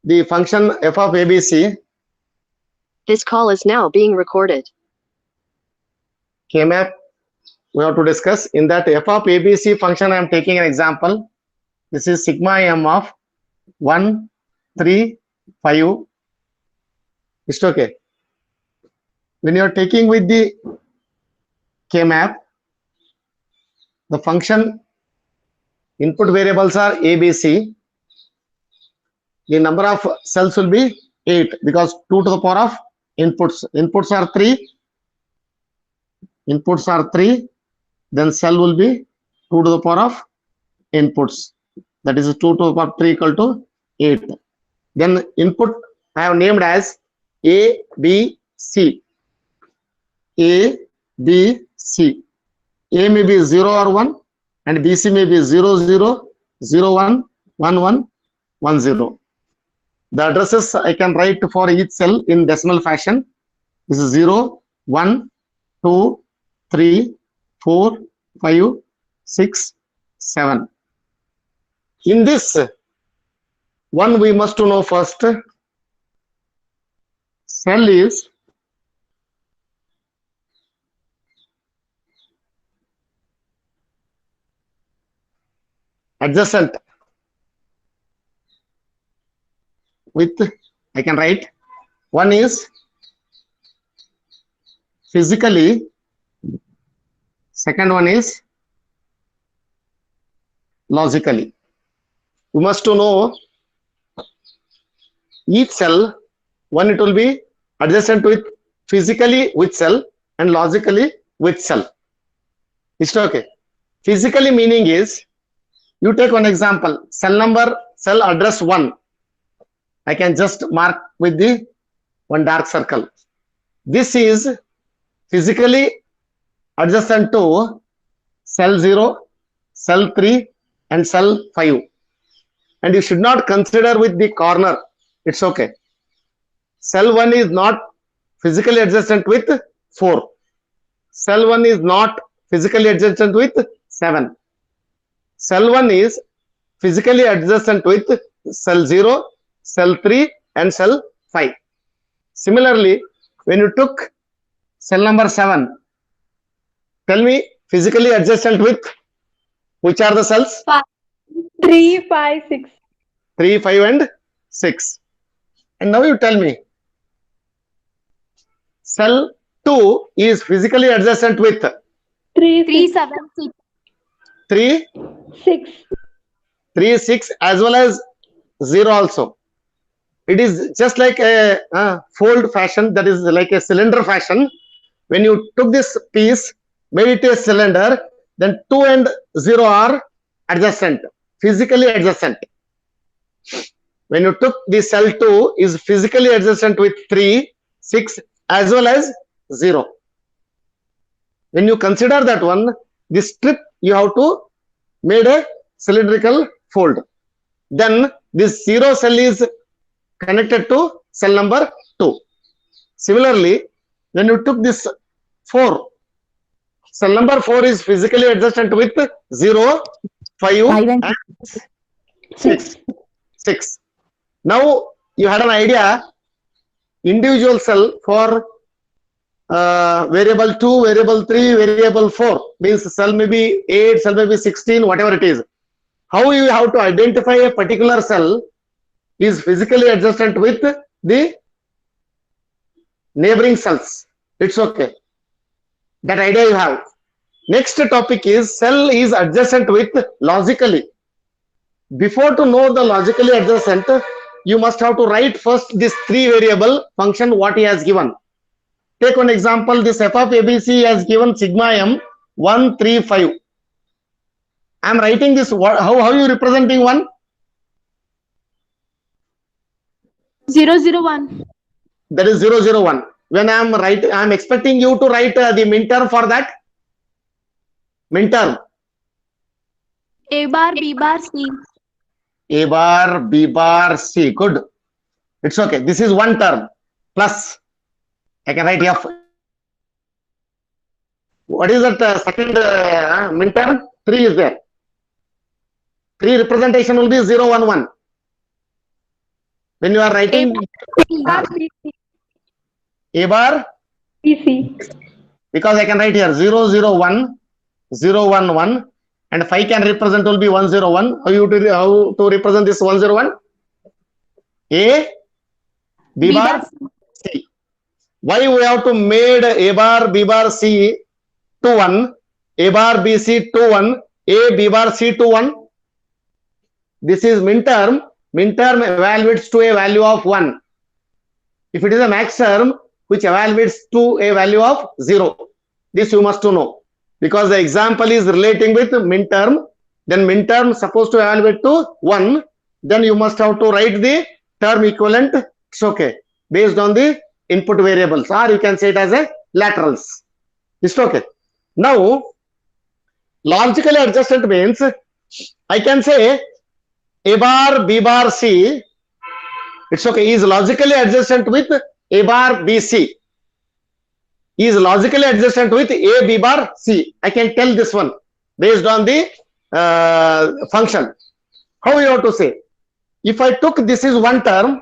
the function f of ABC. This call is now being recorded. K-map we have to discuss. In that f of ABC function, I am taking an example. This is sigma m of 1, 3, 5. It's okay. When you are taking with the K-map, the function input variables are ABC. The number of cells will be 8 because 2 to the power of inputs. Inputs are 3. Inputs are 3. Then cell will be 2 to the power of inputs. That is 2 to the power of 3 equal to 8. Then input I have named as A, B, C. A, B, C. A may be 0 or 1 and BC may be 0, 0, 0, 1, 1, 1, 1, 0. The addresses I can write for each cell in decimal fashion. This is 0, 1, 2, 3, 4, 5, 6, 7. In this one, we must to know first, cell is adjacent with, I can write, one is physically, second one is logically. We must to know each cell, one it will be adjacent with physically with cell and logically with cell. It's okay. Physically meaning is, you take one example, cell number, cell address 1. I can just mark with the one dark circle. This is physically adjacent to cell 0, cell 3 and cell 5. And you should not consider with the corner. It's okay. Cell 1 is not physically adjacent with 4. Cell 1 is not physically adjacent with 7. Cell 1 is physically adjacent with cell 0, cell 3 and cell 5. Similarly, when you took cell number 7, tell me physically adjacent with which are the cells? 3, 5, 6. 3, 5 and 6. And now you tell me, cell 2 is physically adjacent with 3, 7, 6. 3, 6. 3, 6 as well as 0 also. It is just like a fold fashion, that is like a cylinder fashion. When you took this piece, made it a cylinder, then 2 and 0 are adjacent, physically adjacent. When you took the cell 2 is physically adjacent with 3, 6 as well as 0. When you consider that one, this strip you have to made a cylindrical fold. Then this 0 cell is connected to cell number 2. Similarly, when you took this 4, cell number 4 is physically adjacent with 0, 5 and 6. 6. Now you had an idea, individual cell for variable 2, variable 3, variable 4, means cell may be 8, cell may be 16, whatever it is. How you have to identify a particular cell is physically adjacent with the neighboring cells. It's okay. That idea you have. Next topic is cell is adjacent with logically. Before to know the logically adjacent, you must have to write first this 3 variable function what he has given. Take one example, this f of ABC has given sigma m 1, 3, 5. I am writing this, how you representing 1? 0, 0, 1. That is 0, 0, 1. When I am writing, I am expecting you to write the min term for that. Min term. A bar, B bar, C. A bar, B bar, C. Good. It's okay. This is one term. Plus, I can write F. What is that second min term? 3 is there. 3 representation will be 0, 1, 1. When you are writing A bar, BC. because I can write here 0, 0, 1, 0, 1, 1, and 5 can represent will be 1, 0, 1. How to represent this 1, 0, 1? A, B bar, C. Why we have to made A bar, B bar, C to 1, A bar, B, C to 1, A, B bar, C to 1? This is min term. Min term evaluates to a value of 1. If it is a max term, which evaluates to a value of 0. This you must to know. Because the example is relating with min term, then min term supposed to evaluate to 1, then you must have to write the term equivalent. It's okay. Based on the input variables, or you can say it as a laterals. It's okay. Now, logically adjacent means I can say A bar, B bar, C. It's okay. Is logically adjacent with A bar, B, C. Is logically adjacent with A, B bar, C. I can tell this one based on the function. How you have to say? If I took this is one term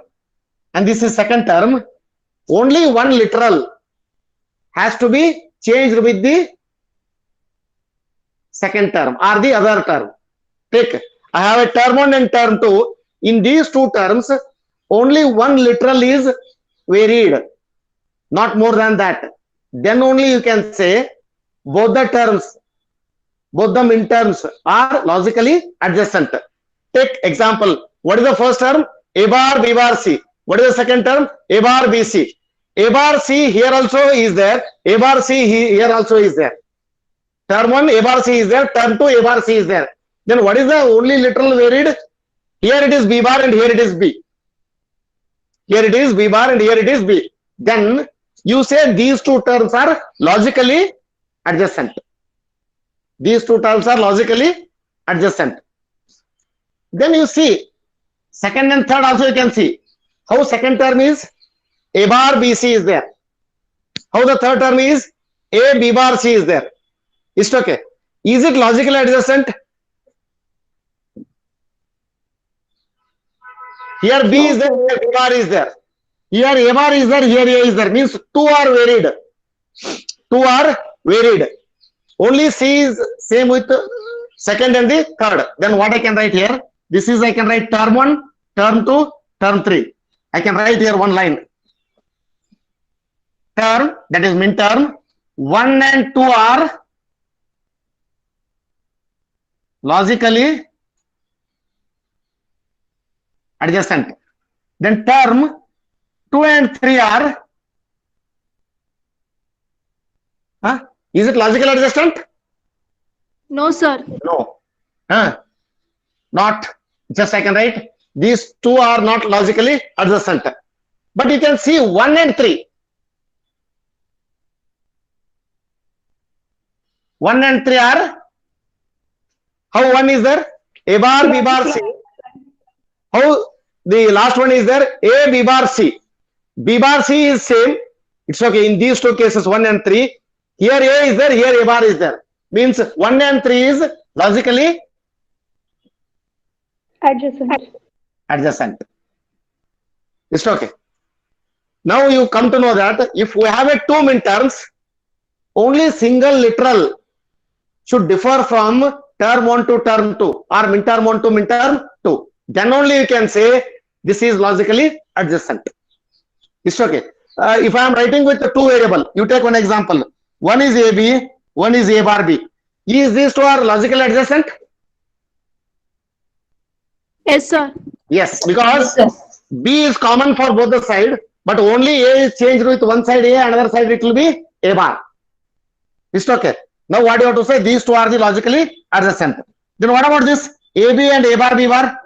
and this is second term, only one literal has to be changed with the second term or the other term. Take, I have a term 1 and term 2. In these two terms, only one literal is varied, not more than that. Then only you can say both the terms, both the min terms are logically adjacent. Take example. What is the first term? A bar, B bar, C. What is the second term? A bar, B, C. A bar, C here also is there. A bar, C here also is there. Term 1, A bar, C is there. Term 2, A bar, C is there. Then what is the only literal varied? Here it is B bar and here it is B. Here it is B bar and here it is B. Then you say these two terms are logically adjacent. These two terms are logically adjacent. Then you see second and third also you can see how second term is A bar, B, C is there. How the third term is A, B bar, C is there. Is it okay? Is it logically adjacent? Here B is there, here B bar is there. Here A bar is there, here A is there. Means two are varied. Two are varied. Only C is same with second and the third. Then what I can write here? This is I can write term 1, term 2, term 3. I can write here one line. Term, that is min term. 1 and 2 are logically adjacent. Then term 2 and 3 are, is it logical adjacent? No, sir. No. Not. Just I can write these two are not logically adjacent. But you can see 1 and 3. 1 and 3 are, how 1 is there? A bar, B bar, C. How the last one is there? A, B bar, C. B bar, C is same. It's okay. In these two cases, 1 and 3. Here A is there, here A bar is there. Means 1 and 3 is logically adjacent. It's okay. Now you come to know that if we have a two min terms, only single literal should differ from term 1 to term 2 or min term 1 to min term 2. Then only you can say this is logically adjacent. It's okay. If I am writing with the two variable, you take one example. One is AB, one is A bar B. Is these two are logically adjacent? Yes, sir. Yes, because B is common for both the side, but only A is changed with one side A, another side it will be A bar. It's okay. Now what you have to say? These two are the logically adjacent. Then what about this AB and A bar B bar?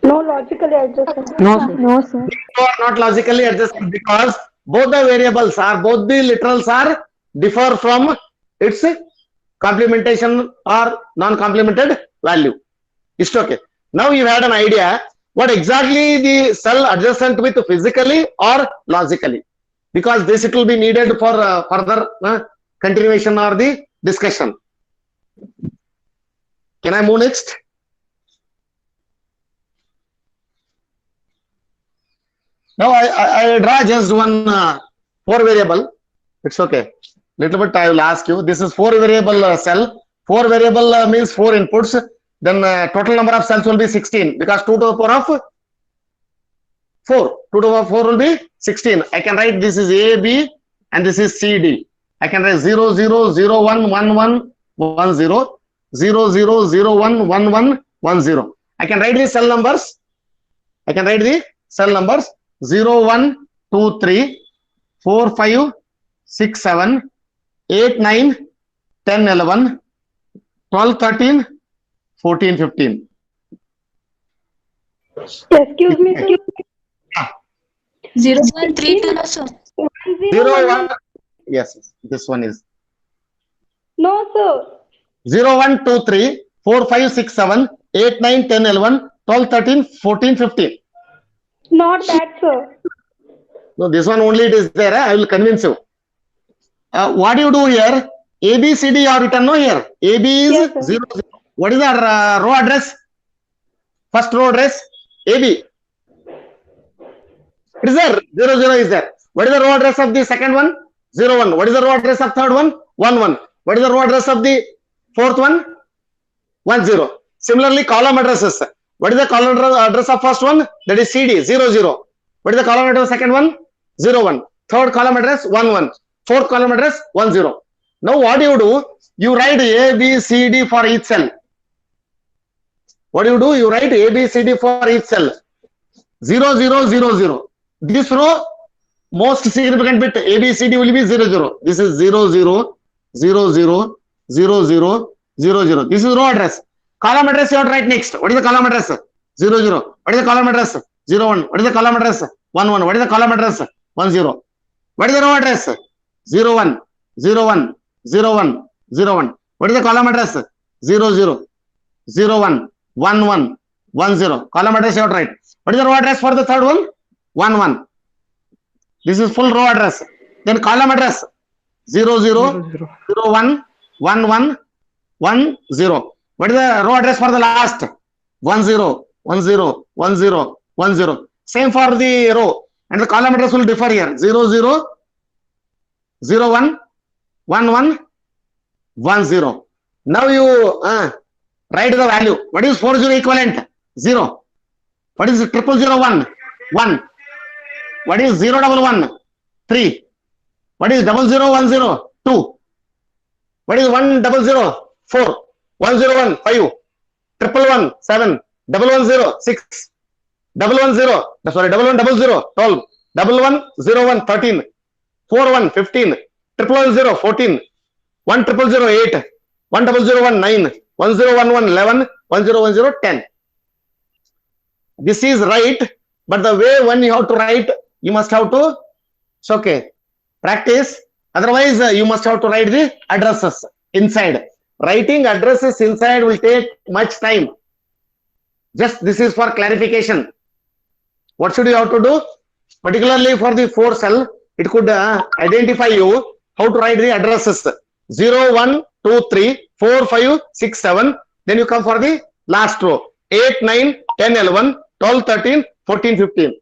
No logically adjacent. No, sir. These two are not logically adjacent because both the variables are, both the literals are differ from its complementation or non-complemented value. It's okay. Now you had an idea what exactly the cell adjacent with physically or logically, because this it will be needed for further continuation or the discussion. Can I move next? Now I draw just one 4 variable. It's okay. Little bit I will ask you. This is 4 variable cell. 4 variable means 4 inputs. Then total number of cells will be 16 because 2 to the power of 4. 2 to the power of 4 will be 16. I can write this is A, B and this is C, D. I can write 0, 0, 0, 1, 1, 1, 1, 0, 0, 0, 0, 1, 1, 1, 1, 0. I can write the cell numbers. I can write the cell numbers 0, 1, 2, 3, 4, 5, 6, 7, 8, 9, 10, 11, 12, 13, 14, 15. Excuse me, sir. 0, 1, 3, 2, no, sir. 1, 0, 0, 1, 1. 1. Yes, this one is No, sir. 0, 1, 2, 3, 4, 5, 6, 7, 8, 9, 10, 11, 12, 13, 14, 15. Not that, sir. No, this one only it is there. I will convince you. What do you do here? A, B, C, D are written no here. A, B is Yes, sir. 0, 0. What is the row address? First row address? A, B. It is there. 0, 0 is there. What is the row address of the second one? 0, 1. What is the row address of third one? 1, 1. What is the row address of the fourth one? 1, 0. Similarly, column addresses. What is the column address of first one? That is CD, 0, 0. What is the column address of second one? 0, 1. Third column address, 1, 1. Fourth column address, 1, 0. Now what do you do? You write A, B, C, D for each cell. What do you do? You write A, B, C, D for each cell. 0, 0, 0, 0. This row, most significant bit A, B, C, D will be 0, 0. This is 0, 0, 0, 0, 0, 0, 0, 0. This is row address. Column address you have to write next. What is the column address? 0, 0. What is the column address? 0, 1. What is the column address? 1, 1. What is the column address? 1, 0. What is the row address? 0, 1, 0, 1, 0, 1, 0, 1. What is the column address? 0, 0, 0, 1, 1, 1, 1, 0. Column address you have to write. What is the row address for the third one? 1, 1. This is full row address. Then column address 0, 0, 0, 1, 1, 1, 1, 0. What is the row address for the last? 1, 0, 1, 0, 1, 0, 1, 0. Same for the row. And the column address will differ here. 0, 0, 0, 1, 1, 1, 1, 0. Now you write the value. What is 40 equivalent? 0. What is 0001? 1. What is 011? 3. What is 0010? 2. What is 100? 4. 101? 5. 111? 7. 110? 6. 110? Sorry, 1100? 12. 1101? 13. 41? 15. 1110? 14. 1000? 8. 1001? 9. 1011? 11. 1010? 10. This is right, but the way when you have to write, you must have to, it's okay, practice. Otherwise, you must have to write the addresses inside. Writing addresses inside will take much time. Just this is for clarification. What should you have to do? Particularly for the 4 cell, it could identify you how to write the addresses. 0, 1, 2, 3, 4, 5, 6, 7. Then you come for the last row. 8, 9, 10, 11, 12, 13, 14, 15.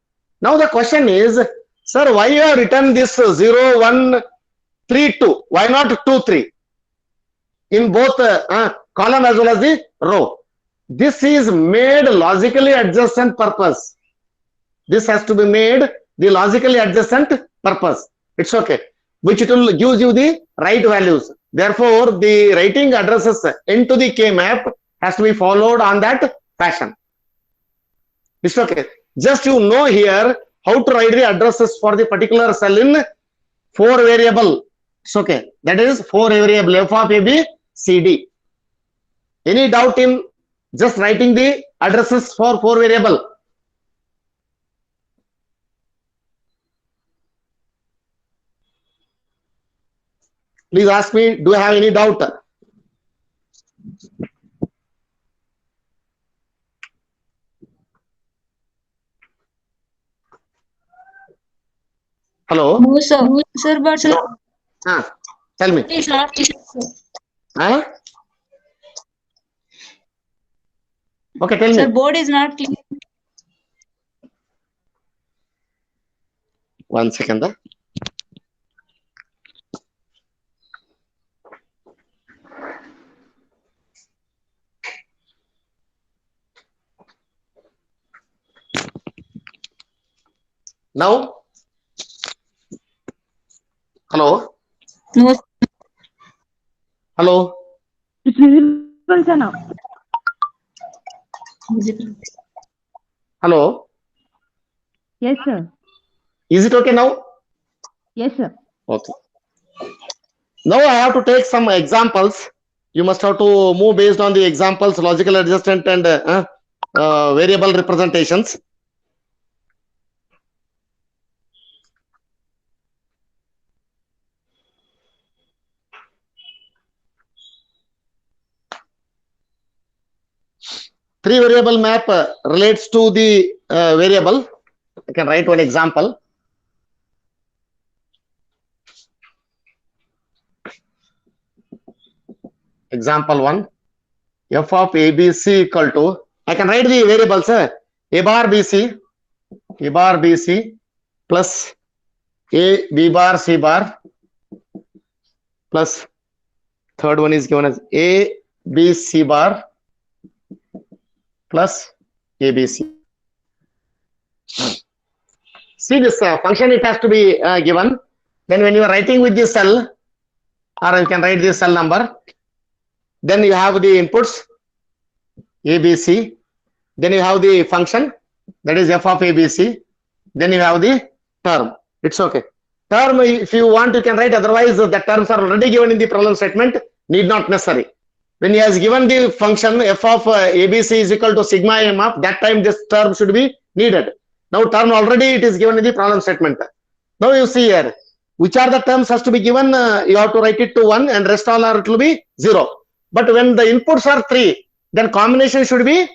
Now the question is, sir, why you have written this 0, 1, 3, 2? Why not 2, 3? In both column as well as the row. This is made logically adjacent purpose. This has to be made the logically adjacent purpose. It's okay. Which it will give you the right values. Therefore, the writing addresses into the K map has to be followed on that fashion. It's okay. Just you know here how to write the addresses for the particular cell in 4 variable. It's okay. That is 4 variable f of a, b, c, d. Any doubt in just writing the addresses for 4 variable? Please ask me, do I have any doubt? Hello? No, sir. Sir, but sir, Tell me. it is not clear, sir. Okay, tell Sir, me. board is not clear. 1 second. Now, hello, No. hello, It's visible, sir, now. hello. Yes, sir. Is it okay now? Yes, sir. Okay. Now I have to take some examples. You must have to move based on the examples, logical adjustment and variable representations. Three variable map relates to the variable. I can write one example. Example 1, f of ABC equal to, I can write the variables, a bar BC plus a B bar C bar plus third one is given as a B C bar plus ABC. See this function, it has to be given. Then when you are writing with this cell, or you can write this cell number, then you have the inputs ABC, then you have the function, that is f of ABC, then you have the term. It's okay. Term, if you want, you can write, otherwise the terms are already given in the problem statement, need not necessary. When he has given the function f of ABC is equal to sigma m of, that time this term should be needed. Now term already it is given in the problem statement. Now you see here, which are the terms has to be given, you have to write it to 1 and rest all are, it will be 0. But when the inputs are 3, then combination should be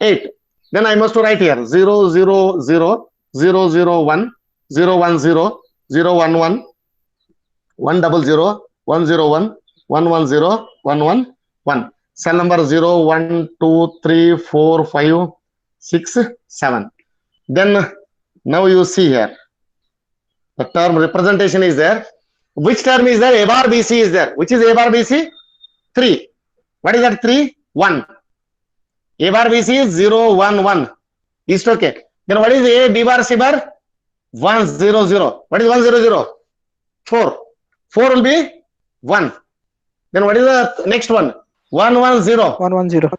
8. Then I must write here 0, 0, 0, 0, 0, 1, 0, 1, 0, 0, 1, 1, 1, 0, 0, 1, 0, 1, 1, 1, 0, 1, 1, 1. Cell number 0, 1, 2, 3, 4, 5, 6, 7. Then now you see here, the term representation is there. Which term is there? A bar BC is there. Which is A bar BC? 3. What is that 3? 1. A bar BC is 0, 1, 1. Is it okay? Then what is A B bar C bar? 1, 0, 0. What is 1, 0, 0? 4. 4 will be 1. Then what is the next one? 1, 1, 0. 110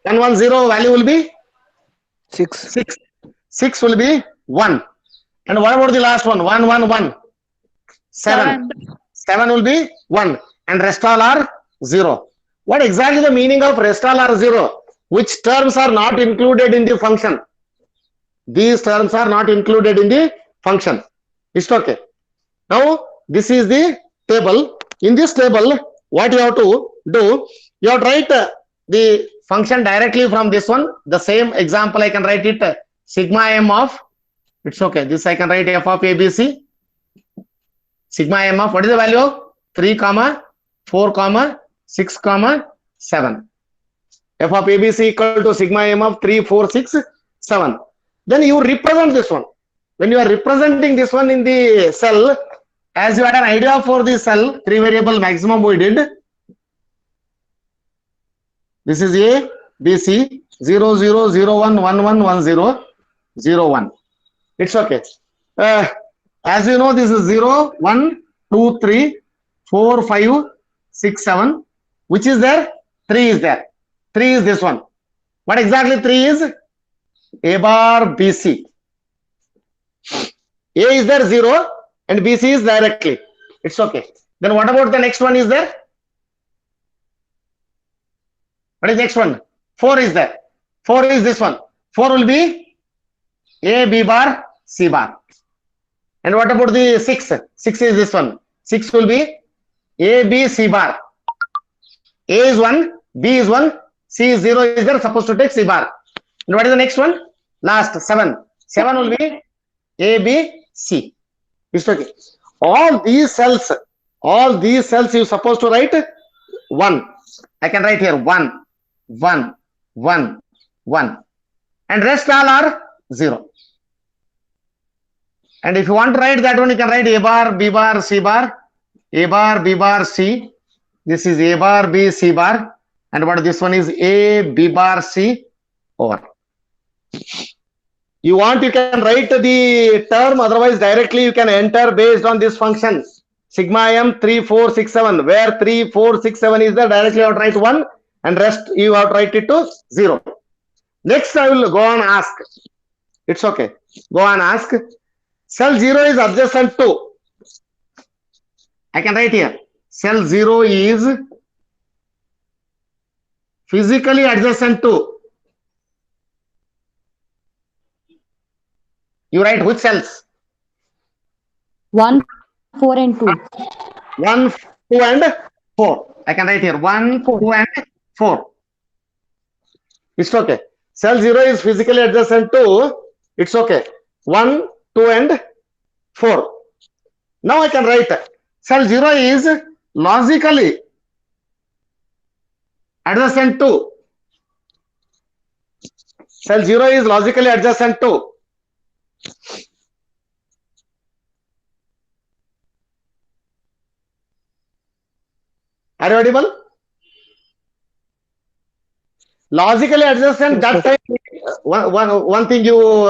1, 1, 0 value will be 6 6. 6 will be 1. And what about the last one? 1, 1, 1. 7. 7 will be 1. And rest all are 0. What exactly the meaning of rest all are 0? Which terms are not included in the function? These terms are not included in the function. It's okay. Now, this is the table. In this table, what you have to do, you have to write the function directly from this one. The same example, I can write it sigma m of, it's okay. This I can write f of ABC. Sigma m of, what is the value? 3, 4, 6, 7. F of ABC equal to sigma m of 3, 4, 6, 7. Then you represent this one. When you are representing this one in the cell, as you had an idea for the cell, 3 variable maximum we did. This is A, B, C, 0, 0, 0, 1, 1, 1, 1, 0, 0, 1. It's okay. As you know, this is 0, 1, 2, 3, 4, 5, 6, 7. Which is there? 3 is there. 3 is this one. What exactly 3 is? A bar BC. A is there 0 and BC is directly. It's okay. Then what about the next one is there? What is next one? 4 is there. 4 is this one. 4 will be A, B bar, C bar. And what about the 6? 6 is this one. 6 will be A, B, C bar. A is 1, B is 1, C is 0 is there, supposed to take C bar. And what is the next one? Last 7. 7 will be A, B, C. It's okay. All these cells you supposed to write 1. I can write here 1, 1, 1, 1. And rest all are 0. And if you want to write that one, you can write A bar, B bar, C bar, A bar, B bar, C. This is A bar, B, C bar. And what this one is A, B bar, C over. You want, you can write the term, otherwise directly you can enter based on this function. Sigma M 3, 4, 6, 7, where 3, 4, 6, 7 is there, directly you have to write 1 and rest you have to write it to 0. Next I will go on ask. It's okay. Go on ask. Cell 0 is adjacent to. I can write here. Cell 0 is physically adjacent to. You write which cells? 1, 4 and 2. 1, 2 and 4. I can write here 1, 2 and 4. It's okay. Cell 0 is physically adjacent to. It's okay. 1, 2 and 4. Now I can write cell 0 is logically adjacent to. Cell 0 is logically adjacent to. Are you audible? Logically adjacent, that time, one thing you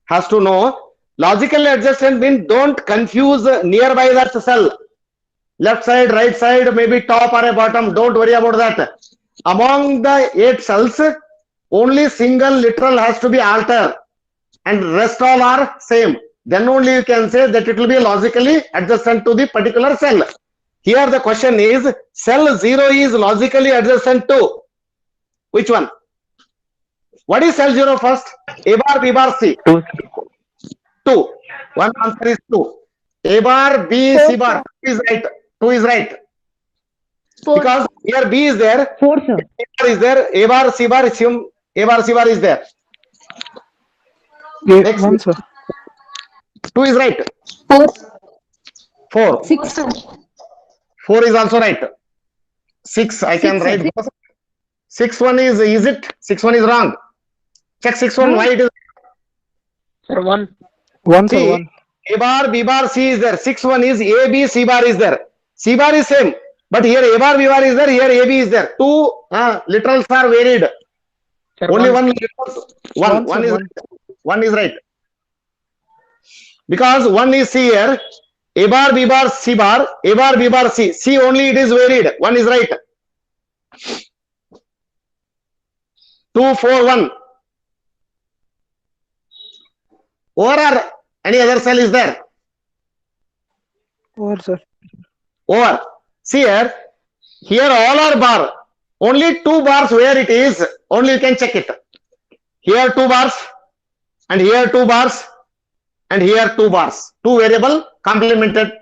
has to know. Logically adjacent means don't confuse nearby that cell. Left side, right side, maybe top or a bottom. Don't worry about that. Among the 8 cells, only single literal has to be altered and rest all are same. Then only you can say that it will be logically adjacent to the particular cell. Here the question is, cell 0 is logically adjacent to which one? What is cell 0 first? A bar, B bar, C. 2. One answer is 2. A bar, B, C bar. 2 is right. 2 is right. 4. Because here B is there. 4, sir. A bar is there. A bar, C bar, assume A bar, C bar is there. Next. 1, sir. 2 is right. 4. 4. 6, sir. 4 is also right. 6 I can write. 6 1 is it? 6 1 is wrong. Check 6 1 why it is. Sir, 1. 1, sir, See, 1. A bar, B bar, C is there. 6 1 is A, B, C bar is there. C bar is same. But here A bar, B bar is there. Here A, B is there. 2 literals are varied. Sir, Only 1. one literal. One. One, One sir, is one. right. 1 is right. Because 1 is C here. A bar, B bar, C bar. A bar, B bar, C. C only it is varied. 1 is right. 2 4 1. Over or any other cell is there? Over, sir. Over. See here. Here all are bar. Only 2 bars where it is. Only you can check it. Here 2 bars. And here 2 bars. And here 2 bars. 2 variable complemented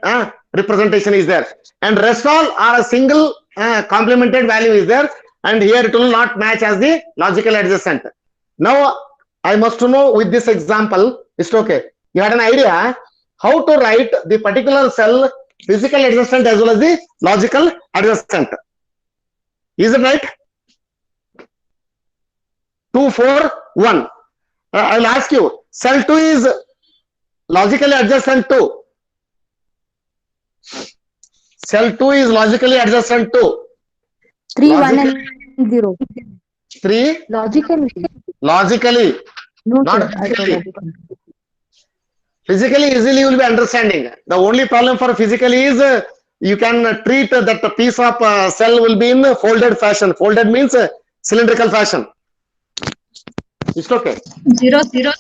representation is there. And rest all are a single complemented value is there. And here it will not match as the logical adjacent. Now I must to know with this example. It's okay. You had an idea how to write the particular cell physical adjacent as well as the logical adjacent. Is it right? 2 4 1. I'll ask you. Cell 2 is logically adjacent to. Cell 2 is logically adjacent to. 3, 1 Logically. and 0. 3 Logically. logically. No, Not sir. physically. Physically easily you will be understanding. The only problem for physically is you can treat that piece of cell will be in folded fashion. Folded means cylindrical fashion. It's okay. 0, 0.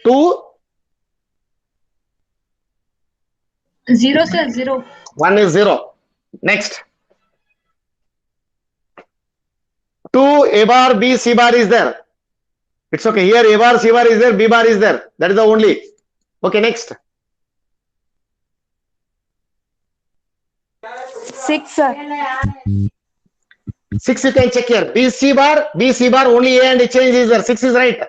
2 0, sir. 0. 1 is 0. Next. 2 A bar, B, C bar is there. It's okay. Here A bar, C bar is there, B bar is there. That is the only. Okay, next. 6, sir. 6 you can check here. B, C bar, only A and a change is there. 6 is right.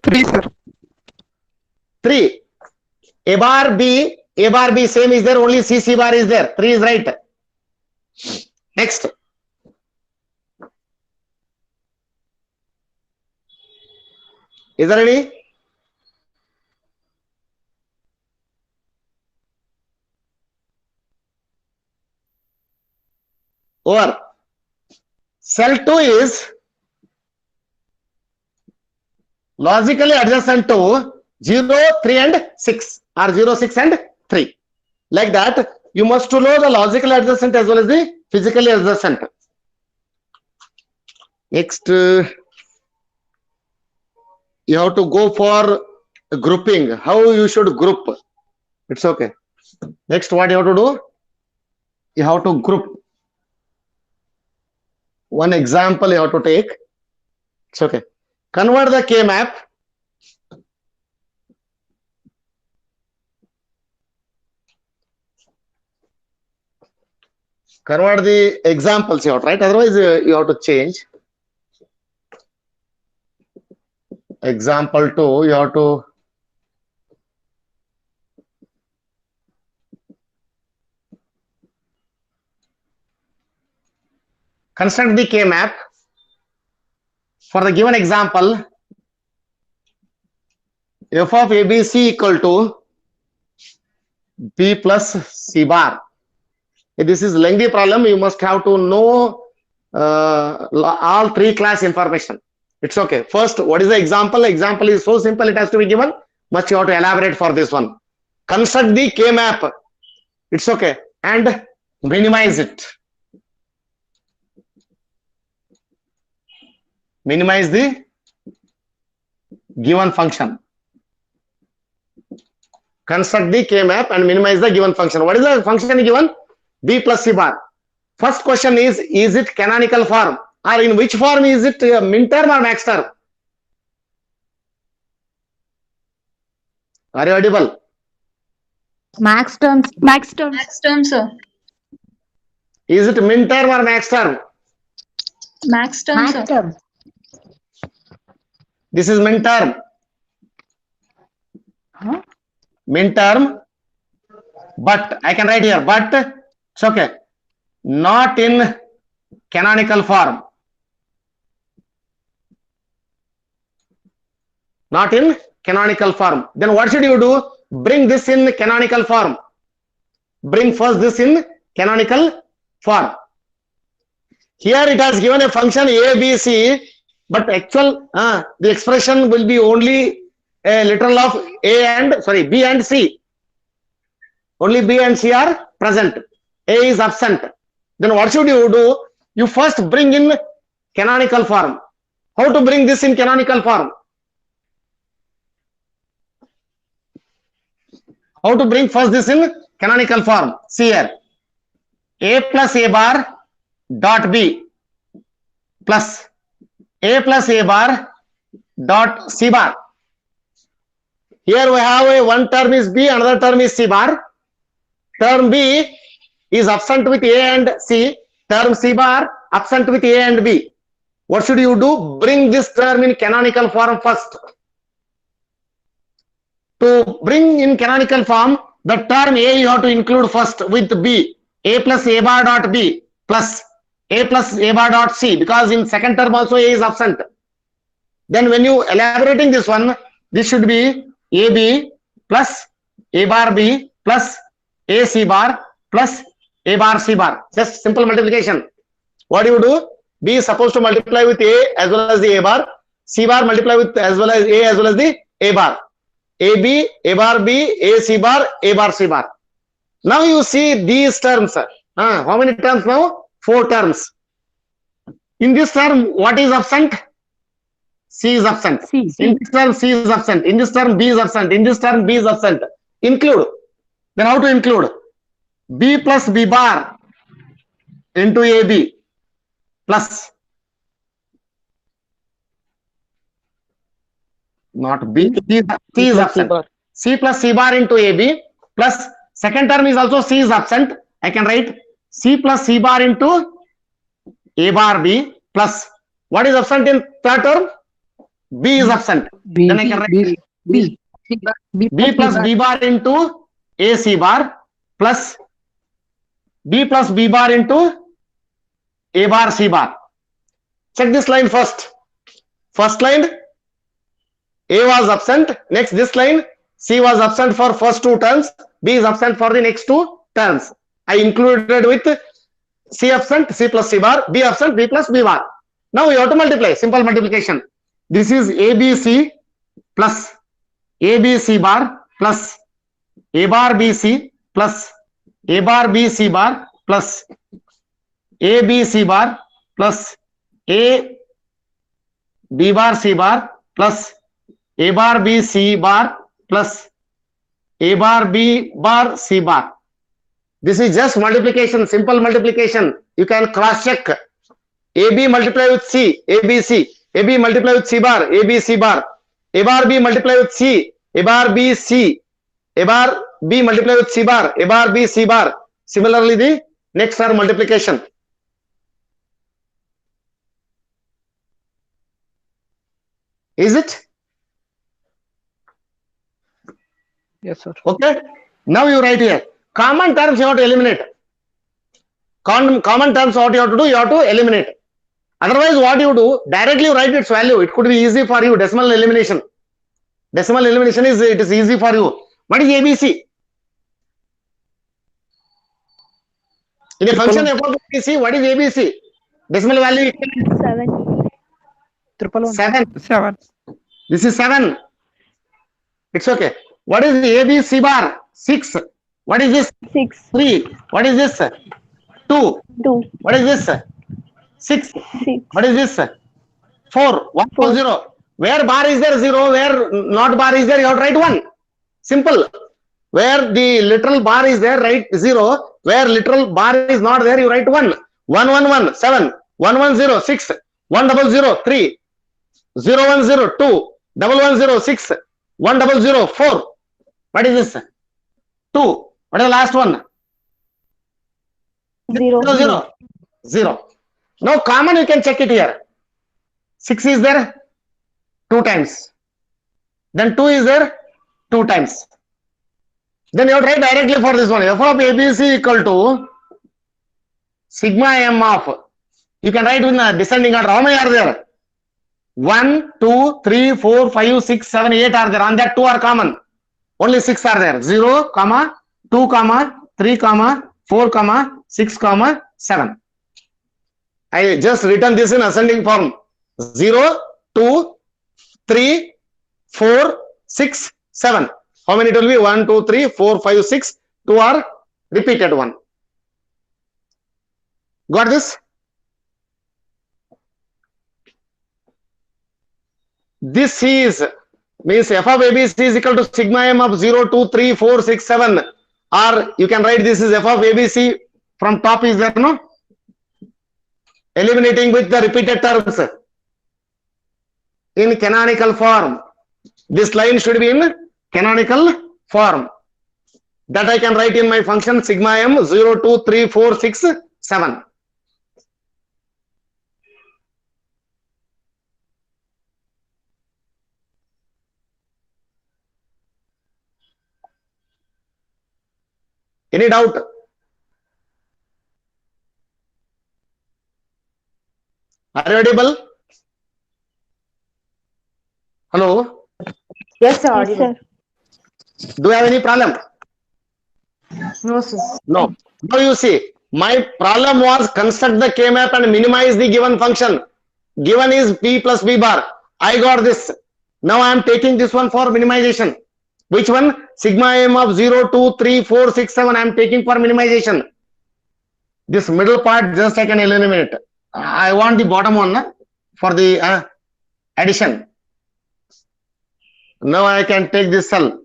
3, sir. 3. A bar, B, A bar B same is there, only C C bar is there. 3 is right. Next. Is there any? Over. Cell 2 is logically adjacent to 0, 3 and 6 or 0, 6 and 3. Like that, you must to know the logical adjacent as well as the physically adjacent. Next, you have to go for grouping. How you should group? It's okay. Next, what you have to do? You have to group. One example you have to take. It's okay. Convert the K map. Convert the examples you have to write. Otherwise, you have to change. Example 2, you have to construct the K map. For the given example, f of ABC equal to B plus C bar. This is lengthy problem. You must have to know all 3 class information. It's okay. First, what is the example? Example is so simple, it has to be given. Much you have to elaborate for this one. Construct the K map. It's okay. And minimize it. Minimize the given function. Construct the K map and minimize the given function. What is the function given? B plus C bar. First question is it canonical form? Or in which form is it, min term or max term? Are you audible? Max terms. Max term, sir. Is it min term or max term? Max term, Max sir. term. This is min term. Huh? Min term, but I can write here, but it's okay. Not in canonical form. Not in canonical form. Then what should you do? Bring this in canonical form. Bring first this in canonical form. Here it has given a function A, B, C, but actual the expression will be only a literal of B and C. Only B and C are present. A is absent. Then what should you do? You first bring in canonical form. How to bring this in canonical form? How to bring first this in canonical form? See here. A plus A bar dot B plus A plus A bar dot C bar. Here we have a one term is B, another term is C bar. Term B is absent with A and C. Term C bar absent with A and B. What should you do? Bring this term in canonical form first. To bring in canonical form, the term A you have to include first with B. A plus A bar dot B plus A plus A bar dot C, because in second term also A is absent. Then when you elaborating this one, this should be AB plus A bar B plus A C bar plus A bar C bar. Just simple multiplication. What do you do? B is supposed to multiply with A as well as the A bar. C bar multiply with as well as A as well as the A bar. AB, A bar B, A C bar, A bar C bar. Now you see these terms. How many terms now? 4 terms. In this term, what is absent? C is absent. C. In this term, C is absent. In this term, B is absent. In this term, B is absent. Include. Then how to include? B plus B bar into AB plus not B. C is absent. C plus C bar into AB plus second term is also C is absent. I can write C plus C bar into A bar B plus what is absent in third term? B is absent. B, Then I can write B, B plus B bar into A C bar plus B bar into A bar C bar. Check this line first. First line A was absent. Next this line C was absent for first two terms. B is absent for the next two terms. I included with C absent, C plus C bar, B absent, B plus B bar. Now you have to multiply, simple multiplication. This is ABC plus ABC bar plus A bar BC plus A bar BC bar plus ABC bar plus A B bar C bar plus A bar B C bar plus A bar B bar C bar. This is just multiplication, simple multiplication. You can cross check. AB multiply with C, ABC. AB multiply with C bar, ABC bar. A bar B multiply with C, A bar B C. A bar B multiply with C bar, A bar B C bar. Similarly, the next are multiplication. Is it? Yes, sir. Okay. Now you write here. Common terms you have to eliminate. Common terms what you have to do, you have to eliminate. Otherwise, what you do, directly write its value. It could be easy for you. Decimal elimination. Decimal elimination is easy for you. What is ABC? In a function f of ABC, what is ABC? Decimal value equal 7. 7. 7. This is 7. It's okay. What is the ABC bar? 6. What is this? 6. 3. What is this? 2. 2. What is this? 6. 6. What is this? 4. 1 4 0. Where bar is there? 0. Where not bar is there? You have to write 1. Simple. Where the literal bar is there, write 0. Where literal bar is not there, you write 1. 1 1 1 7. 1 1 0 6. 1 0 0 3. 0 1 0 2. 1 1 0 6. 1 0 0 4. What is this? 2. What is the last one? 0. 0 0 0. Now common you can check it here. 6 is there 2 times. Then 2 is there 2 times. Then you write directly for this one. F of ABC equal to sigma m of. You can write in the descending order. How many are there? 1, 2, 3, 4, 5, 6, 7, 8 are there. On that 2 are common. Only 6 are there. 0, 2, 3, 4, 6, 7. I just written this in ascending form. 0, 2, 3, 4, 6, 7. How many it will be? 1, 2, 3, 4, 5, 6. 2 are repeated one. Got this? This is means f of ABC is equal to sigma m of 0, 2, 3, 4, 6, 7. Or you can write this is f of ABC from top is there, no? Eliminating with the repeated terms in canonical form. This line should be in canonical form. That I can write in my function sigma m 0, 2, 3, 4, 6, 7. Any doubt? Are you audible? Hello? Yes, sir. Yes, Audible. sir. Do you have any problem? No, sir. No. Now you see, my problem was construct the K-map and minimize the given function. Given is P plus B bar. I got this. Now I am taking this one for minimization. Which one? Sigma m of 0, 2, 3, 4, 6, 7. I am taking for minimization. This middle part just I can eliminate. I want the bottom one for the addition. Now I can take this cell.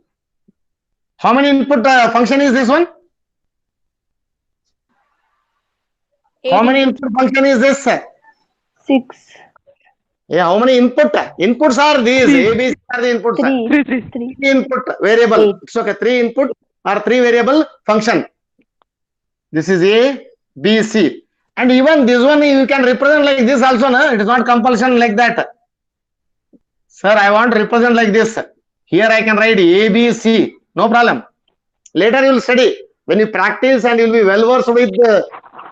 How many input function is this one? How many input function is this? 6. Yeah, how many input? Inputs are these. A, B, C are the inputs. 3. 3. 3 input variable. It's okay. 3 input or 3 variable function. This is A, B, C. And even this one you can represent like this also. No? It is not compulsion like that. Sir, I want to represent like this. Here I can write A, B, C. No problem. Later you will study. When you practice and you will be well versed with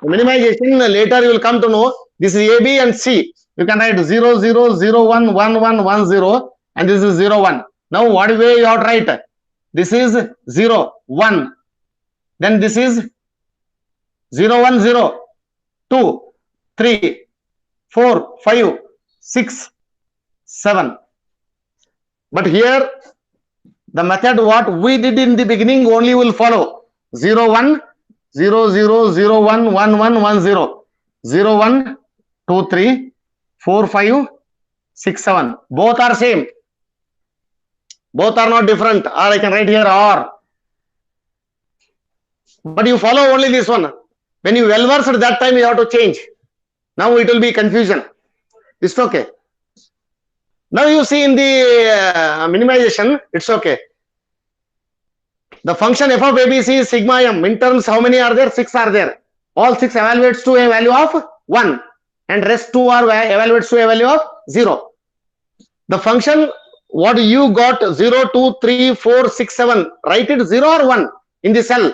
minimization, later you will come to know this is A, B and C. You can write 0, 0, 0, 1, 1, 1, 1, 0 and this is 0, 1. Now what way you have to write? This is 0, 1. Then this is 0, 1, 0, 2, 3, 4, 5, 6, 7. But here the method what we did in the beginning only will follow. 0, 1, 0, 0, 0, 1, 1, 1, 1, 0. 0, 1, 2, 3, 4, 5, 6, 7. Both are same. Both are not different. Or I can write here or. But you follow only this one. When you well versed at that time you have to change. Now it will be confusion. It's okay. Now you see in the minimization, it's okay. The function f of ABC is sigma m. In terms, how many are there? 6 are there. All 6 evaluates to a value of 1 and rest 2 are evaluates to a value of 0. The function what you got 0, 2, 3, 4, 6, 7. Write it 0 or 1 in the cell.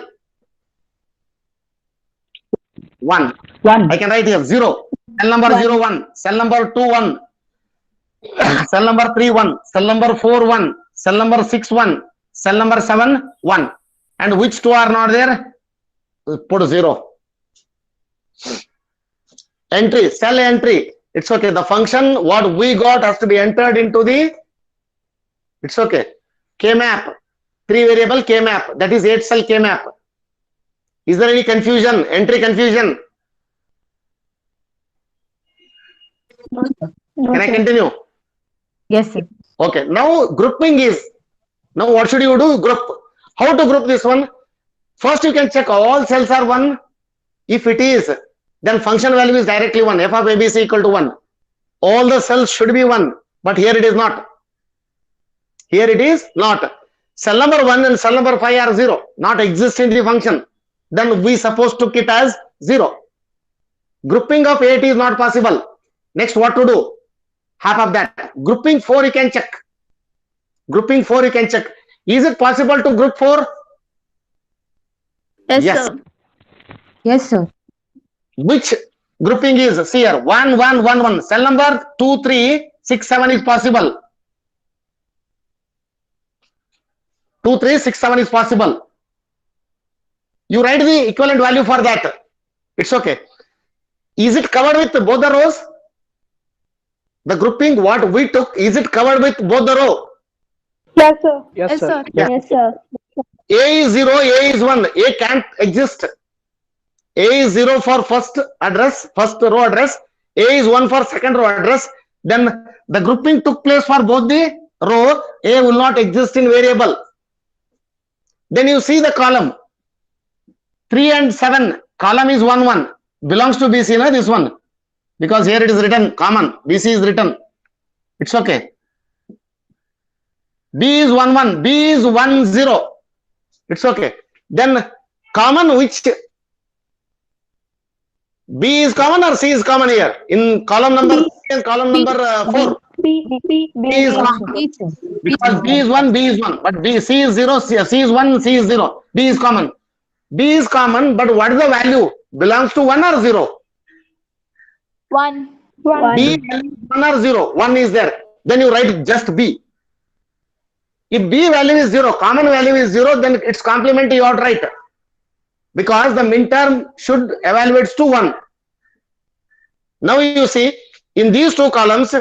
1. 1. I can write here 0. Cell number 0, 1. Cell number 2, 1. Cell number 3, 1. Cell number 4, 1. Cell number 6, 1. Cell number 7, 1. And which 2 are not there? Put 0. Entry, cell entry. It's okay. The function what we got has to be entered into the, it's okay. K-map. 3 variable K-map. That is 8 cell K-map. Is there any confusion? Entry confusion? Can I continue? Yes, sir. Okay. Now grouping is, now what should you do? Group. How to group this one? First you can check all cells are 1. If it is, then function value is directly 1. F of ABC equal to 1. All the cells should be 1. But here it is not. Here it is not. Cell number 1 and cell number 5 are 0. Not exist in the function. Then we supposed to keep as 0. Grouping of 8 is not possible. Next what to do? Half of that. Grouping 4 you can check. Grouping 4 you can check. Is it possible to group 4? Yes, Yes. sir. Yes, sir. Which grouping is? See here. 1, 1, 1, 1. Cell number 2, 3, 6, 7 is possible. 2, 3, 6, 7 is possible. You write the equivalent value for that. It's okay. Is it covered with both the rows? The grouping what we took, is it covered with both the row? Yes, sir. Yes, sir. Yeah. Yes, sir. A is 0, A is 1. A can't exist. A is 0 for first address, first row address. A is 1 for second row address. Then the grouping took place for both the row. A will not exist in variable. Then you see the column. 3 and 7. Column is 1, 1. Belongs to BC, na, this one. Because here it is written common. BC is written. It's okay. B is 1, 1. B is 1, 0. It's okay. Then common which? B is common or C is common here? In column number 3 and column number 4. B is common. Because B is 1, B is 1. But B, C is 0, C is 1, C is 0. B is common. B is common, but what is the value? Belongs to 1 or 0? 1. B value is 1 or 0? 1 is there. Then you write just B. If B value is 0, common value is 0, then its complement you ought to write. Because the minterm should evaluates to 1. Now you see, in these two columns,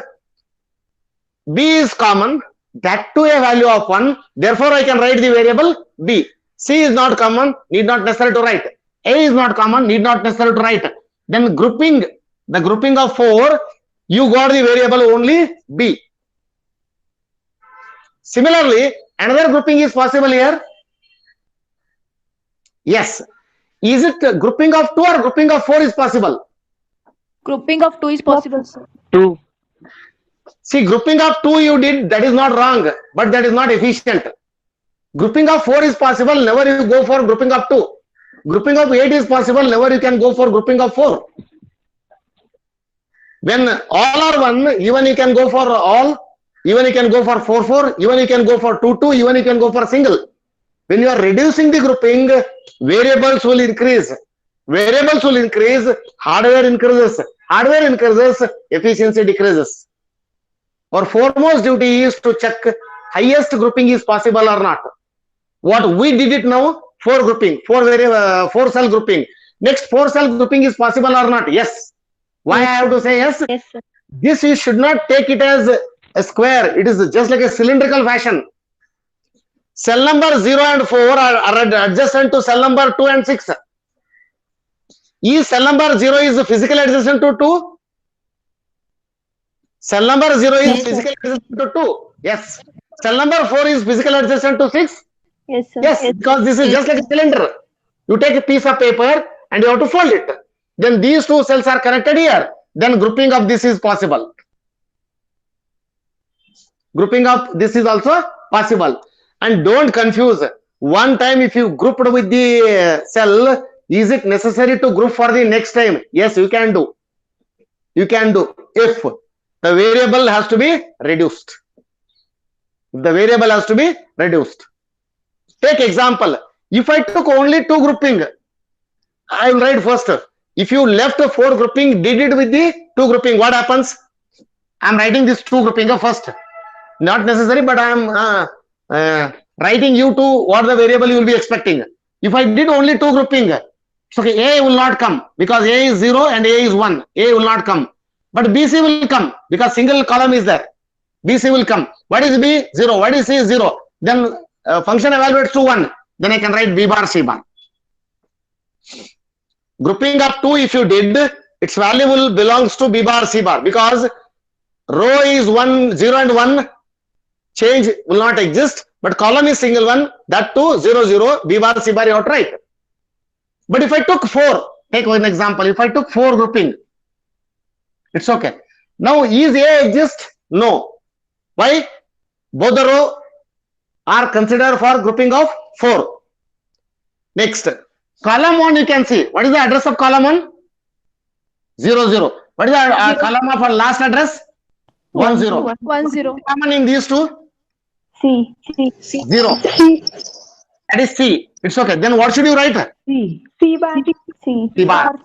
B is common, that to a value of 1. Therefore, I can write the variable B. C is not common, need not necessary to write. A is not common, need not necessary to write. Then grouping, the grouping of 4, you got the variable only B. Similarly, another grouping is possible here. Yes. Is it grouping of 2 or grouping of 4 is possible? Grouping of 2 is possible, sir. 2. See, grouping of 2 you did, that is not wrong, but that is not efficient. Grouping of 4 is possible, never you go for grouping of 2. Grouping of 8 is possible, never you can go for grouping of 4. When all are 1, even you can go for all, even you can go for 4, 4, even you can go for 2, 2, even you can go for single. When you are reducing the grouping, variables will increase. Variables will increase, hardware increases. Hardware increases, efficiency decreases. Our foremost duty is to check highest grouping is possible or not. What we did it now, 4 grouping, 4 cell grouping. Next 4 cell grouping is possible or not? Yes. Why I have to say yes? Yes, sir. This you should not take it as a square. It is just like a cylindrical fashion. Cell number 0 and 4 are adjacent to cell number 2 and 6. Is cell number 0 is physically adjacent to 2? Cell number 0 is Yes, sir. physically adjacent to 2. Yes. Cell number 4 is physically adjacent to 6. Yes, sir. Yes, because this is just like a cylinder. You take a piece of paper and you have to fold it. Then these two cells are connected here. Then grouping of this is possible. Grouping of this is also possible. And don't confuse. One time if you grouped with the cell, is it necessary to group for the next time? Yes, you can do. You can do if the variable has to be reduced. The variable has to be reduced. Take example. If I took only 2 grouping, I will write first. If you left 4 grouping, did it with the 2 grouping, what happens? I am writing this 2 grouping first. Not necessary, but I am writing you to what the variable you will be expecting. If I did only 2 grouping, so okay, A will not come because A is 0 and A is 1. A will not come. But BC will come because single column is there. BC will come. What is B? 0. What is C? 0. Then function evaluates to 1. Then I can write B bar, C bar. Grouping of 2, if you did, its value belongs to B bar, C bar because row is 1, 0 and 1. Change will not exist. But column is single one. That too 0, 0. B bar, C bar you have to write. But if I took 4, take one example. If I took 4 grouping, it's okay. Now is A exist? No. Why? Both the row are considered for grouping of 4. Next, column 1 you can see. What is the address of column 1? 0, 0. What is the column of our last address? 1, 0. 1, 0. Common in these two? C. 0. That is C. It's okay. Then what should you write? C bar. C bar.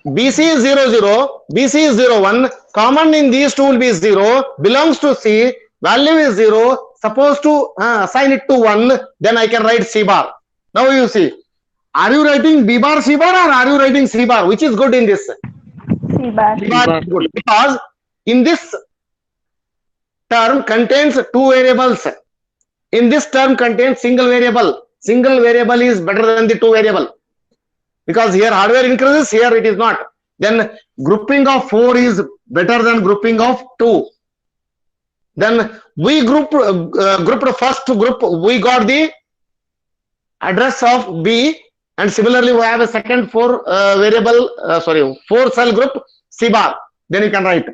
BC is 0, 0. BC is 0, 1. Common in these two will be 0. Belongs to C. Value is 0. Supposed to assign it to 1. Then I can write C bar. Now you see. Are you writing B bar, C bar or are you writing C bar? Which is good in this? C bar. C bar is good because in this term contains 2 variables. In this term contains single variable. Single variable is better than the 2 variable. Because here hardware increases, here it is not. Then grouping of 4 is better than grouping of 2. Then we grouped first group, we got the address of B, and similarly we have a second 4 cell group C bar. Then you can write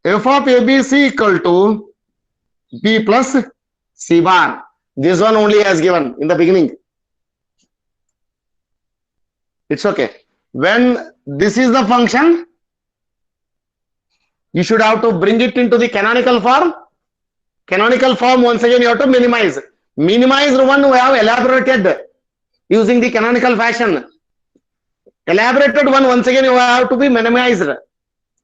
f of ABC equal to B plus C bar. This one only as given in the beginning. It's okay. When this is the function, you should have to bring it into the canonical form. Canonical form, once again, you have to minimize. Minimized one we have elaborated using the canonical fashion. Elaborated one, once again, you have to be minimized.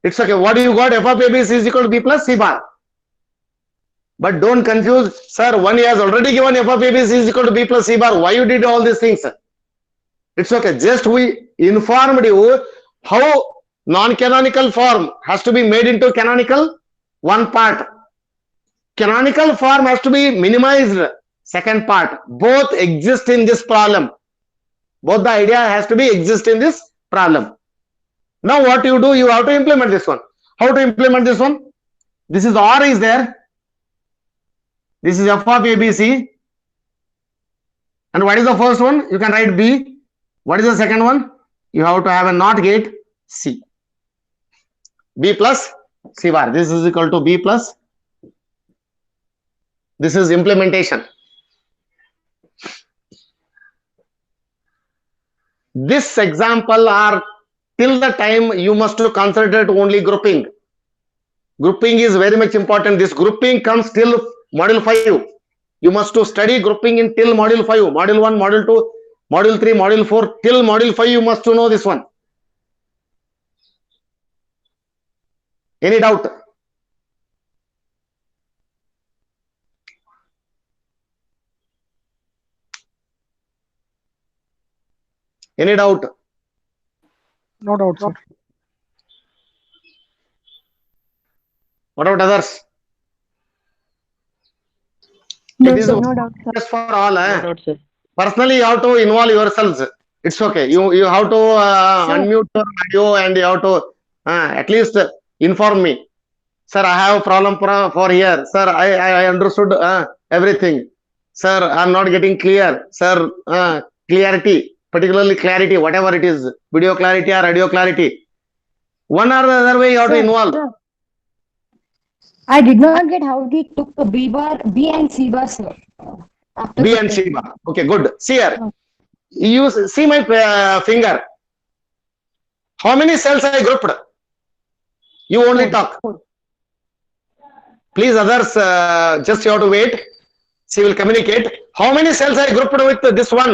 It's okay. What do you got? F of ABC is equal to B plus C bar. But don't confuse, sir. One has already given f of ABC is equal to B plus C bar. Why you did all these things? It's okay. Just we informed you how non-canonical form has to be made into canonical. One part. Canonical form has to be minimized. Second part. Both exist in this problem. Both the idea has to be exist in this problem. Now what you do? You have to implement this one. How to implement this one? This is OR is there. This is f of ABC. And what is the first one? You can write B. What is the second one? You have to have a NOT gate C. B plus C bar. This is equal to B plus. This is implementation. This example are till the time you must consider only grouping. Grouping is very much important. This grouping comes till module 5. You must to study grouping in till module 5, module 1, module 2, module 3, module 4, till module 5 you must to know this one. Any doubt? Any doubt? No doubt, sir. What about others? No, It is sir. No doubt, sir. just for all. No doubt, sir. Personally, you have to involve yourselves. It's okay. You have to Sure. unmute your audio and you have to at least inform me. Sir, I have a problem for here. Sir, I understood everything. Sir, I'm not getting clear. Sir, clarity, particularly clarity, whatever it is, video clarity or audio clarity. One or the other way you have to Sir, involve. sir, I did not get how we took the B and C bar, sir. After B and the- C bar. Okay, good. See here. You see my finger. How many cells I grouped? You only talk. Please, others, just you have to wait. She will communicate. How many cells I grouped with this one?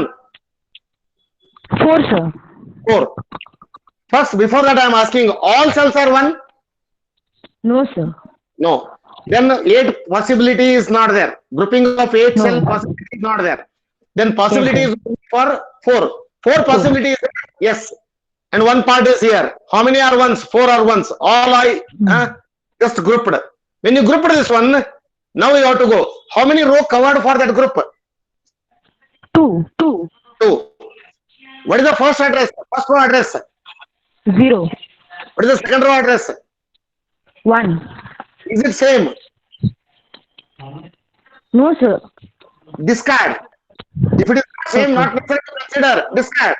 4, sir. 4. First, before that, I am asking, all cells are 1? No, sir. No. Then 8 possibility is not there. Grouping of 8 No. cell possibility is not there. Then possibility Yes, is for 4. 4 possibility is there. Yes. And one part is here. How many are ones? 4 are ones. All I just grouped. When you grouped this one, now you have to go. How many row covered for that group? 2. 2. What is the first address? First row address. 0. What is the second row address? 1. Is it same? No, sir. Discard. If it is same, not necessary to consider. Discard.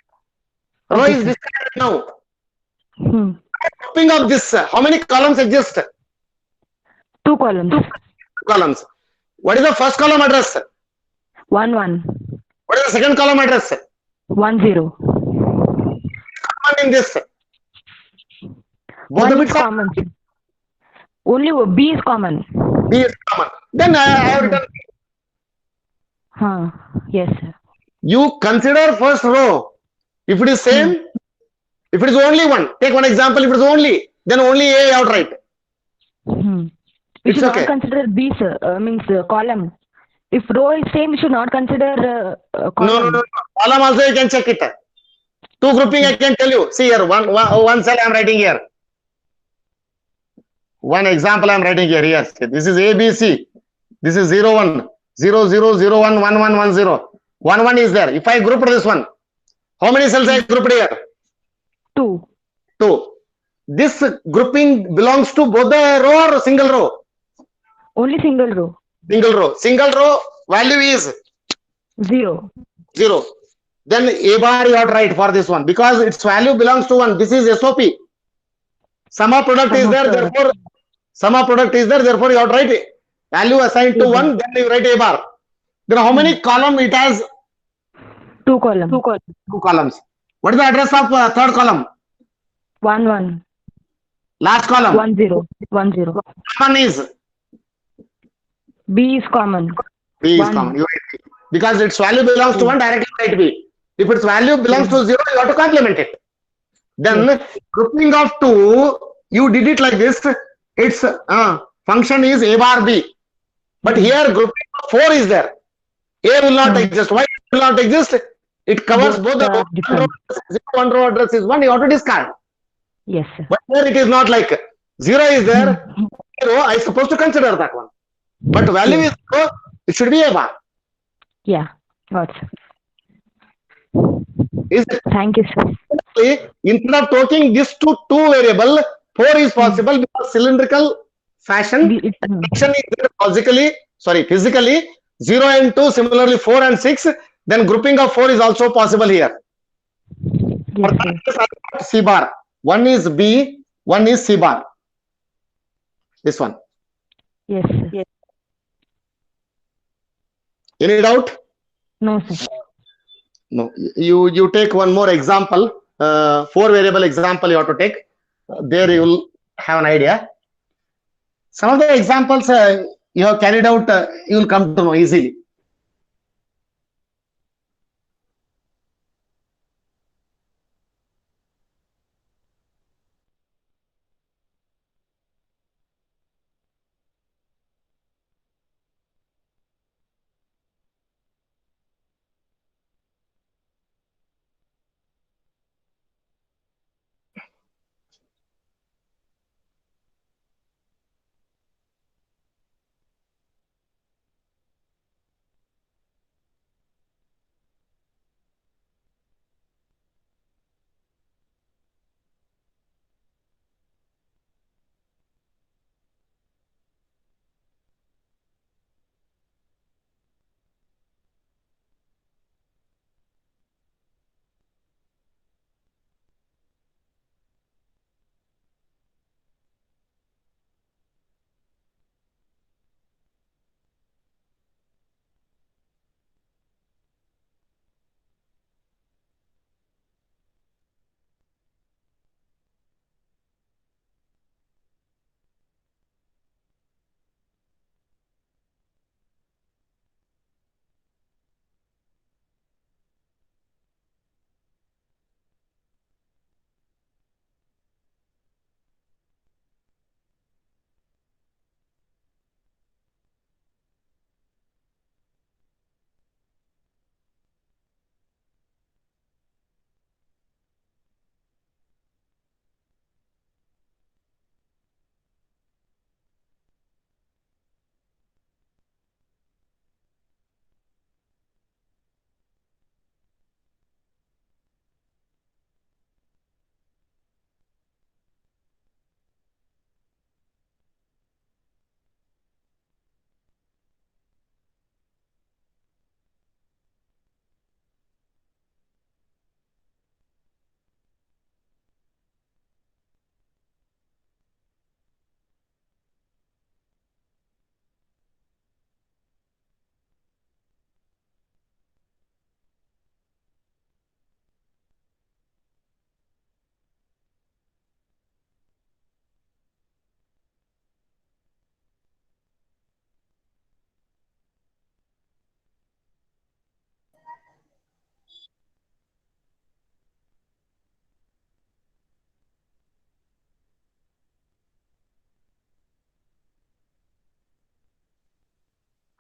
Row is discarded now. Hmm. Grouping of this, how many columns exist? 2 columns. Columns. What is the first column address? 1, 1. What is the second column address? 1, 0. Common in this. Both 1 the is bits are common. Only B is common. B is common. Then I have written. Yes, sir. You consider first row. If it is same, if it is only one, take one example. If it is only, then only A outright. We It's should okay. not consider B, sir. Means column. If row is same, we should not consider column. No. Column also you can check it. 2 grouping I can tell you. See here, one cell I am writing here. One example I am writing here. Yes, this is ABC. This is 0 1 0 0 0 1 1 1 1 0. 1 1 is there. If I group this one, how many cells I grouped here? 2. 2. This grouping belongs to both the row or single row? Only single row. Single row. Single row value is 0. 0. Then A bar you have to write for this one because its value belongs to 1. This is SOP. Sum of product is there, therefore sum of product is there, therefore you have to write it. Value assigned to 1, then you write A bar. Then how many column it has? 2 column. 2 columns. What is the address of third column? 1, 1. Last column. 1, 0. 1, 0. Common is B is common. B is 1. common. You write B. Because its value belongs to 1, directly write B. If its value belongs to 0, you have to complement it. Then grouping of 2, you did it like this. Its function is A bar B. But here grouping of 4 is there. A will not exist. Why it will not exist? It covers both the row. different. One row address is 1, you have to discard. Yes, sir. But here it is not like 0 is there. 0, I supposed to consider that one. But value is 0, it should be A bar. Yeah. Got it. Is it? Thank you, sir. Instead of taking this to 2 variable, 4 is possible because cylindrical fashion action is there physically 0 and 2, similarly 4 and 6, then grouping of 4 is also possible here. Yes, sir. C bar. One is B, one is C bar. This one. Yes, sir. Any doubt? No, sir. No. You take one more example, 4 variable example you have to take. There you will have an idea. Some of the examples you have carried out, you will come to know easily.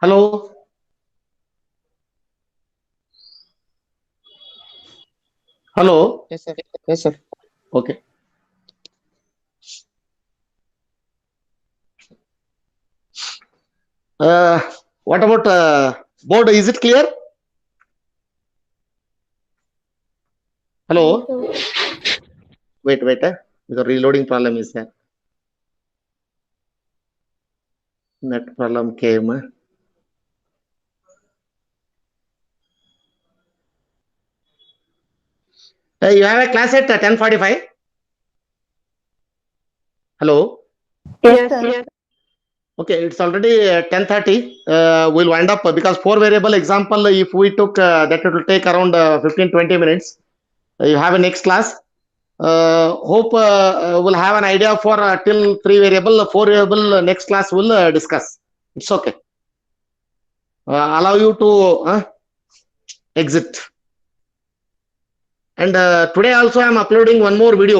Hello. Hello. Yes, sir. Yes, sir. Okay. What about board? Is it clear? Hello. Wait. The reloading problem is there. Net problem came. You have a class at 10:45. Hello. Yes, sir. Okay, it's already 10:30. We'll wind up because 4 variable example. If we took that, it will take around 15-20 minutes. You have a next class. Hope we'll have an idea for till 3 variable, 4 variable. Next class will discuss. It's okay. Allow you to exit. And today also I am uploading one more video.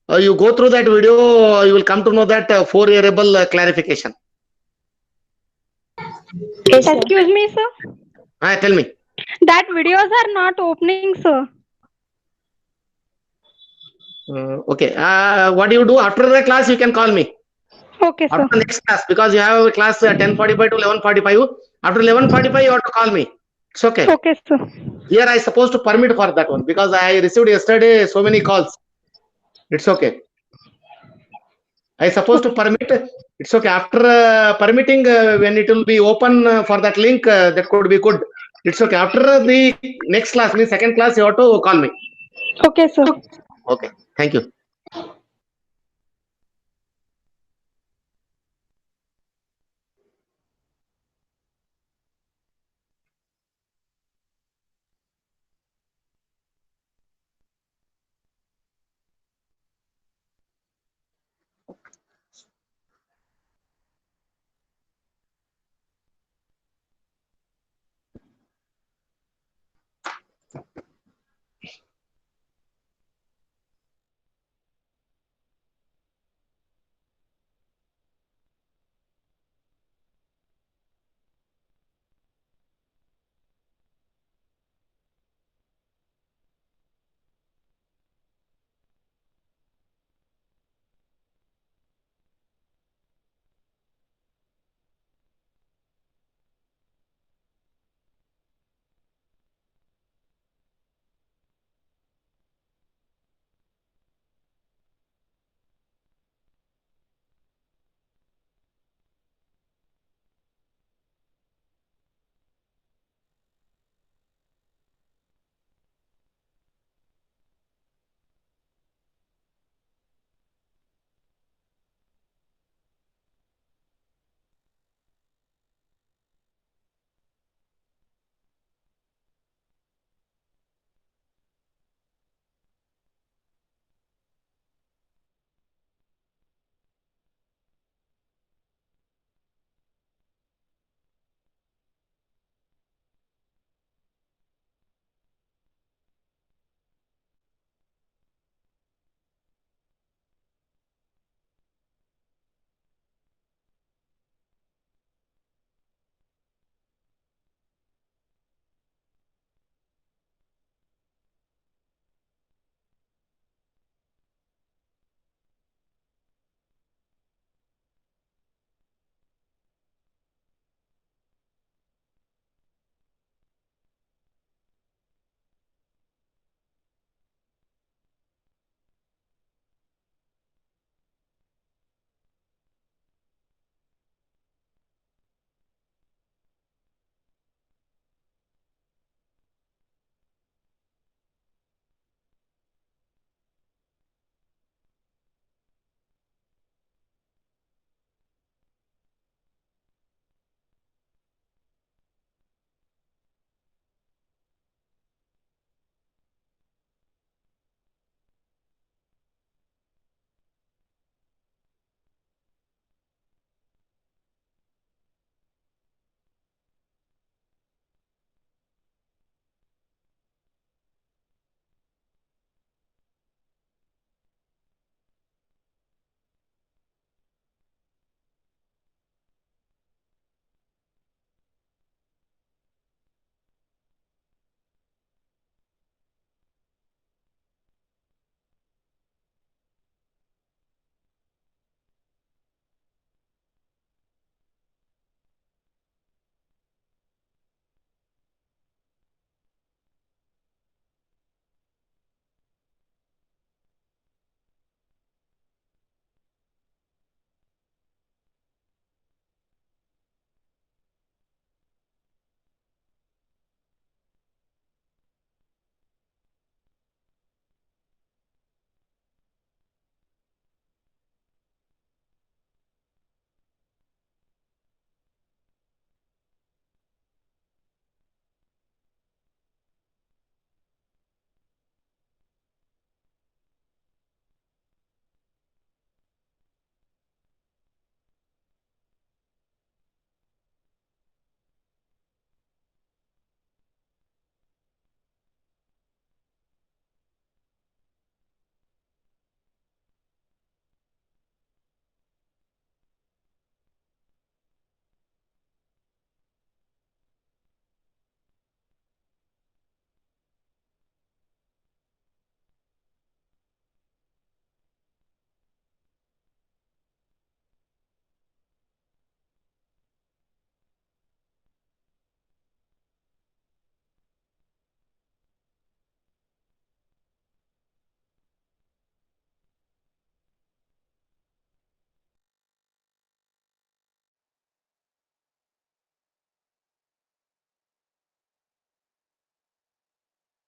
You go through that video, you will come to know that 4 variable clarification. Excuse me, sir. Tell me. That videos are not opening, sir. Okay. What do you do after the class? You can call me Okay, sir. after the next class because you have a class 10:45 to 11:45. After 11:45, you have to call me. It's okay. Okay, sir. Here I supposed to permit for that one because I received yesterday so many calls. It's okay. I supposed to permit. It's okay. After permitting, when it will be open for that link, that could be good. It's okay. After the next class, the second class, you have to call me. Okay, sir. Okay. Thank you.